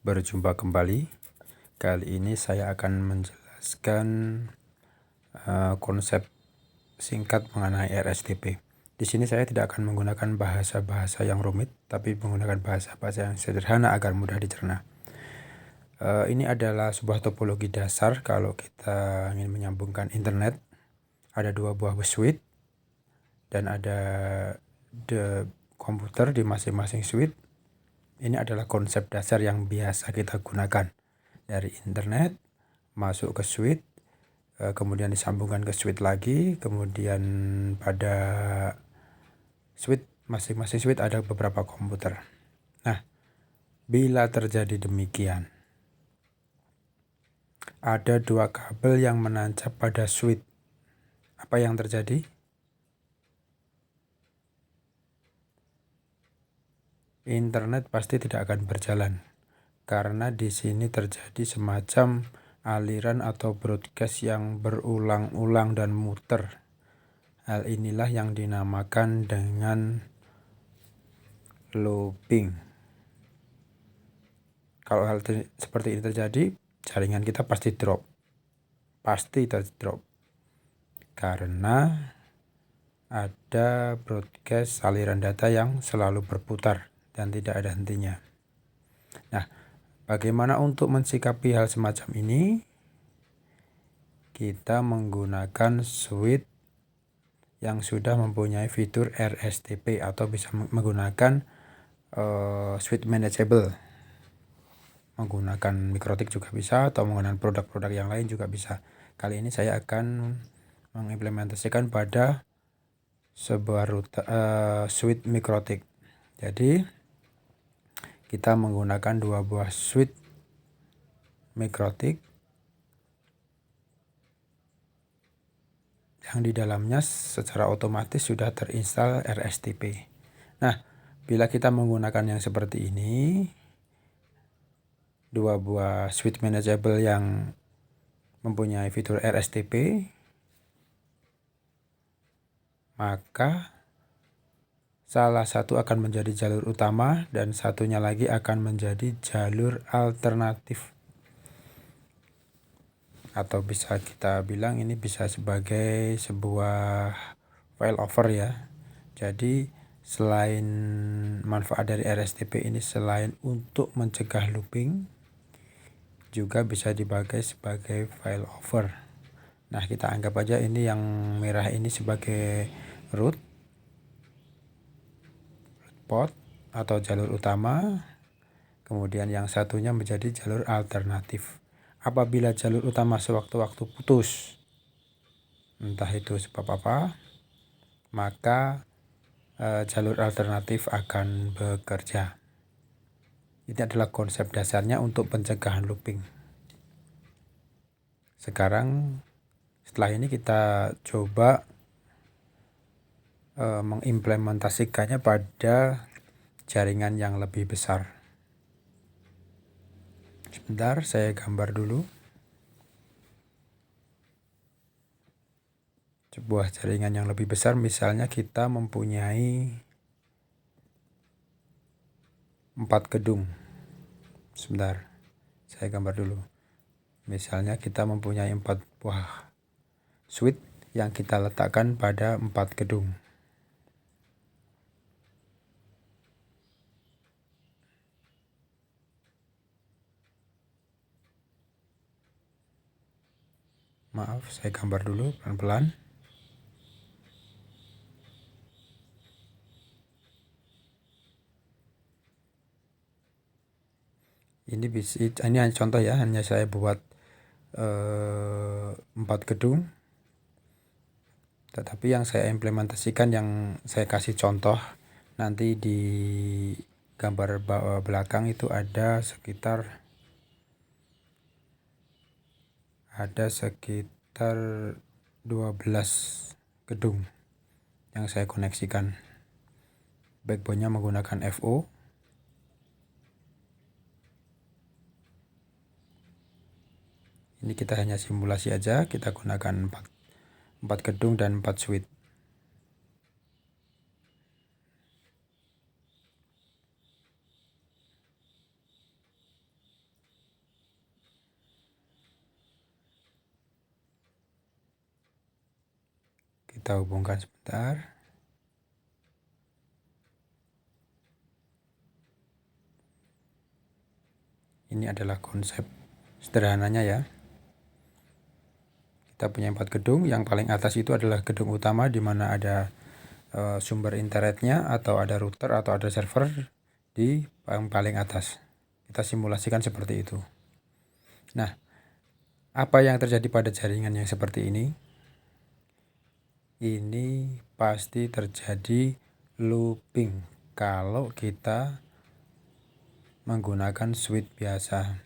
Berjumpa kembali. Kali ini saya akan menjelaskan konsep singkat mengenai RSTP. Di sini saya tidak akan menggunakan bahasa-bahasa yang rumit, tapi menggunakan bahasa-bahasa yang sederhana agar mudah dicerna. Ini adalah sebuah topologi dasar kalau kita ingin menyambungkan internet. Ada dua buah switch dan ada komputer di masing-masing switch. Ini adalah konsep dasar yang biasa kita gunakan. Dari internet masuk ke switch, kemudian disambungkan ke switch lagi, kemudian pada switch masing-masing switch ada beberapa komputer. Nah, bila terjadi demikian, ada dua kabel yang menancap pada switch. Apa yang terjadi? Internet pasti tidak akan berjalan karena di sini terjadi semacam aliran atau broadcast yang berulang-ulang dan muter. Hal inilah yang dinamakan dengan looping. Kalau hal seperti ini terjadi, jaringan kita pasti drop. Pasti terdrop. Karena ada broadcast aliran data yang selalu berputar dan tidak ada hentinya. Nah, bagaimana untuk mensikapi hal semacam ini? Kita menggunakan switch yang sudah mempunyai fitur RSTP atau bisa menggunakan switch manageable. Menggunakan mikrotik juga bisa atau menggunakan produk-produk yang lain juga bisa. Kali ini saya akan mengimplementasikan pada sebuah switch mikrotik. Jadi kita menggunakan dua buah switch mikrotik yang di dalamnya secara otomatis sudah terinstall RSTP. Nah, bila kita menggunakan yang seperti ini, dua buah switch manageable yang mempunyai fitur RSTP, maka salah satu akan menjadi jalur utama dan satunya lagi akan menjadi jalur alternatif. Atau bisa kita bilang ini bisa sebagai sebuah failover ya. Jadi selain manfaat dari RSTP ini selain untuk mencegah looping, juga bisa dipakai sebagai failover. Nah, kita anggap aja ini yang merah ini sebagai root port atau jalur utama, kemudian yang satunya menjadi jalur alternatif. Apabila jalur utama sewaktu-waktu putus, entah itu sebab apa, maka jalur alternatif akan bekerja. Ini adalah konsep dasarnya untuk pencegahan looping. Sekarang setelah ini kita coba mengimplementasikannya pada jaringan yang lebih besar. Sebentar, saya gambar dulu. Sebuah jaringan yang lebih besar, misalnya kita mempunyai 4 gedung. Sebentar, saya gambar dulu. Misalnya kita mempunyai 4 buah switch yang kita letakkan pada 4 gedung. Maaf, saya gambar dulu pelan-pelan. Ini hanya contoh ya, hanya saya buat 4 gedung. Tetapi yang saya implementasikan, yang saya kasih contoh nanti di gambar belakang itu ada sekitar 12 gedung yang saya koneksikan. Backbone-nya menggunakan FO. Ini kita hanya simulasi aja, kita gunakan 4 gedung dan 4 switch. Kita hubungkan sebentar. Ini adalah konsep sederhananya ya. Kita punya 4 gedung. Yang paling atas itu adalah gedung utama di mana ada sumber internetnya, atau ada router atau ada server di yang paling atas. Kita simulasikan seperti itu. Nah, apa yang terjadi pada jaringan yang seperti ini? Ini pasti terjadi looping kalau kita menggunakan switch biasa.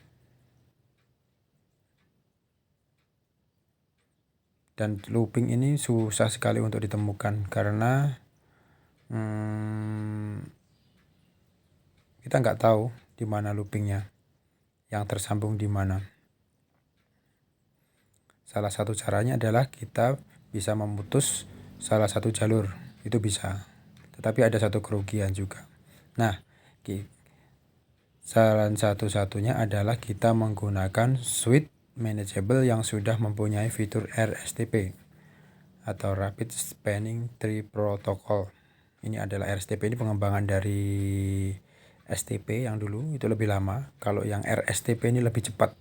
Dan looping ini susah sekali untuk ditemukan karena kita nggak tahu di mana loopingnya, yang tersambung di mana. Salah satu caranya adalah kita bisa memutus salah satu jalur, itu bisa. Tetapi ada satu kerugian juga. Nah, saran satu-satunya adalah kita menggunakan switch manageable yang sudah mempunyai fitur RSTP atau Rapid Spanning Tree Protocol. Ini adalah RSTP, ini pengembangan dari STP yang dulu itu lebih lama. Kalau yang RSTP ini lebih cepat.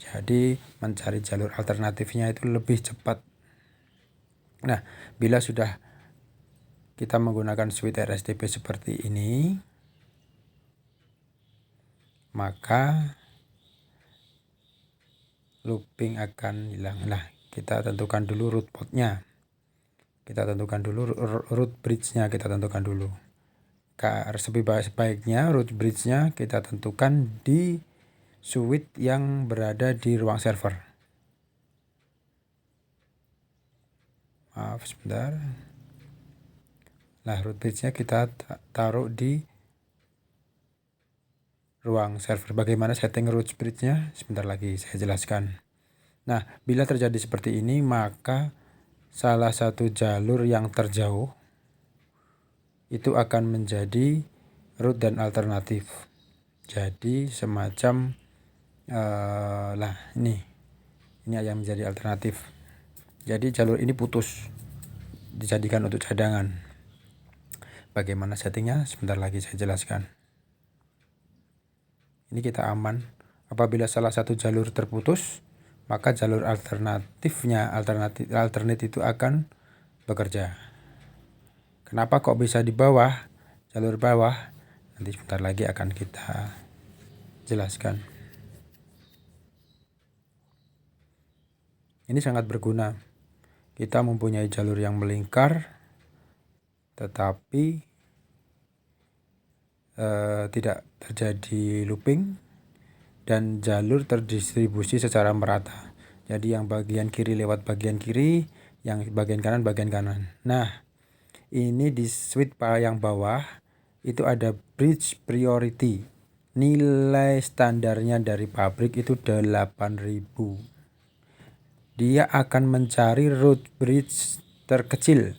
Jadi mencari jalur alternatifnya itu lebih cepat. Nah, bila sudah kita menggunakan switch RSTP seperti ini, maka looping akan hilang. Nah, kita tentukan dulu root portnya. Kita tentukan dulu root bridge-nya, kita tentukan dulu. Sebaiknya root bridge-nya kita tentukan di switch yang berada di ruang server. Maaf sebentar. Nah, root bridge-nya kita taruh di ruang server. Bagaimana setting root bridge-nya? Sebentar lagi saya jelaskan. Nah, bila terjadi seperti ini, maka salah satu jalur yang terjauh itu akan menjadi root dan alternatif. Jadi semacam ini yang menjadi alternatif. Jadi jalur ini putus, dijadikan untuk cadangan. Bagaimana settingnya? Sebentar lagi saya jelaskan. Ini kita aman. Apabila salah satu jalur terputus, maka jalur alternate itu akan bekerja. Kenapa kok bisa di bawah? Jalur bawah. Nanti sebentar lagi akan kita jelaskan. Ini sangat berguna. Kita mempunyai jalur yang melingkar, tetapi tidak terjadi looping, dan jalur terdistribusi secara merata. Jadi yang bagian kiri lewat bagian kiri, yang bagian kanan bagian kanan. Nah, ini di switch yang bawah itu ada bridge priority. Nilai standarnya dari pabrik itu 8.000. Dia akan mencari root bridge terkecil.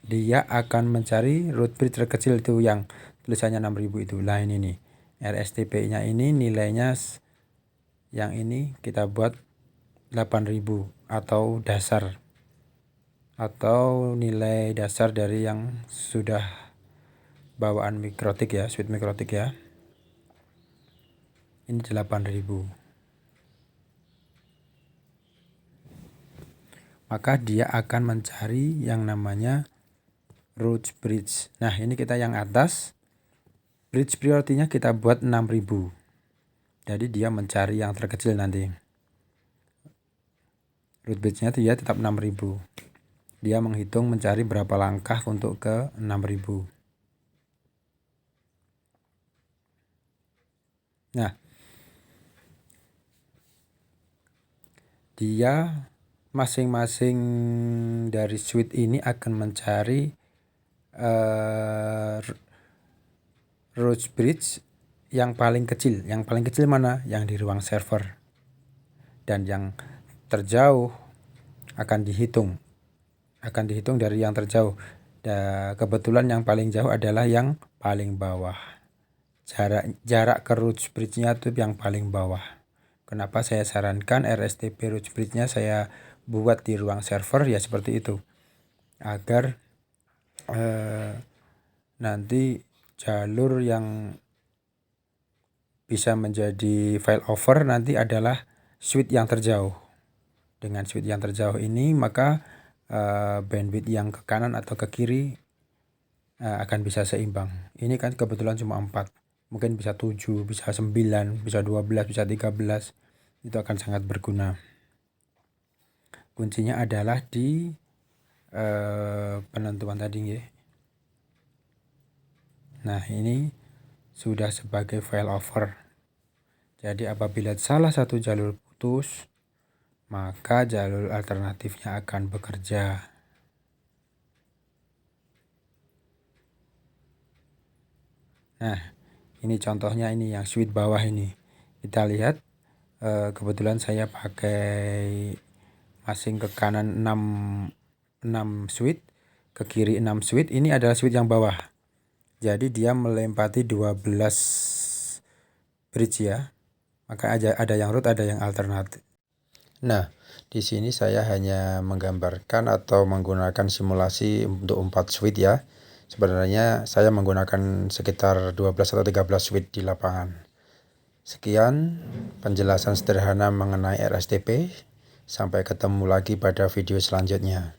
Dia akan mencari root bridge terkecil itu yang tulisannya 6.000 itu. Lah ini nih. RSTP-nya ini nilainya yang ini kita buat 8.000 atau dasar. Atau nilai dasar dari yang sudah bawaan mikrotik ya, switch mikrotik ya. Ini 8.000. Maka dia akan mencari yang namanya root bridge. Nah, ini kita yang atas. Bridge priority-nya kita buat 6.000. Jadi dia mencari yang terkecil nanti. Root bridge-nya dia tetap 6.000. Dia menghitung mencari berapa langkah untuk ke 6.000. Nah, dia masing-masing dari switch ini akan mencari root bridge yang paling kecil. Yang paling kecil mana? Yang di ruang server. Dan yang terjauh akan dihitung. Akan dihitung dari yang terjauh. Kebetulan yang paling jauh adalah yang paling bawah. Jarak ke root bridge-nya itu yang paling bawah. Kenapa saya sarankan RSTP root bridge-nya saya buat di ruang server ya seperti itu, agar nanti jalur yang bisa menjadi failover nanti adalah switch yang terjauh. Dengan switch yang terjauh ini maka bandwidth yang ke kanan atau ke kiri akan bisa seimbang. Ini kan kebetulan cuma 4, mungkin bisa 7, bisa 9, bisa 12, bisa 13. Itu akan sangat berguna. Kuncinya adalah di penentuan tadi ya. Nah, ini sudah sebagai failover. Jadi apabila salah satu jalur putus, maka jalur alternatifnya akan bekerja. Nah, ini contohnya, ini yang switch bawah ini. Kita lihat, kebetulan saya pakai masing ke kanan 6 switch, ke kiri 6 switch. Ini adalah switch yang bawah. Jadi dia melempati 12 bridge ya. Maka ada yang root, ada yang alternatif. Nah, di sini saya hanya menggambarkan atau menggunakan simulasi untuk 4 switch ya. Sebenarnya saya menggunakan sekitar 12 atau 13 switch di lapangan. Sekian penjelasan sederhana mengenai RSTP. Sampai ketemu lagi pada video selanjutnya.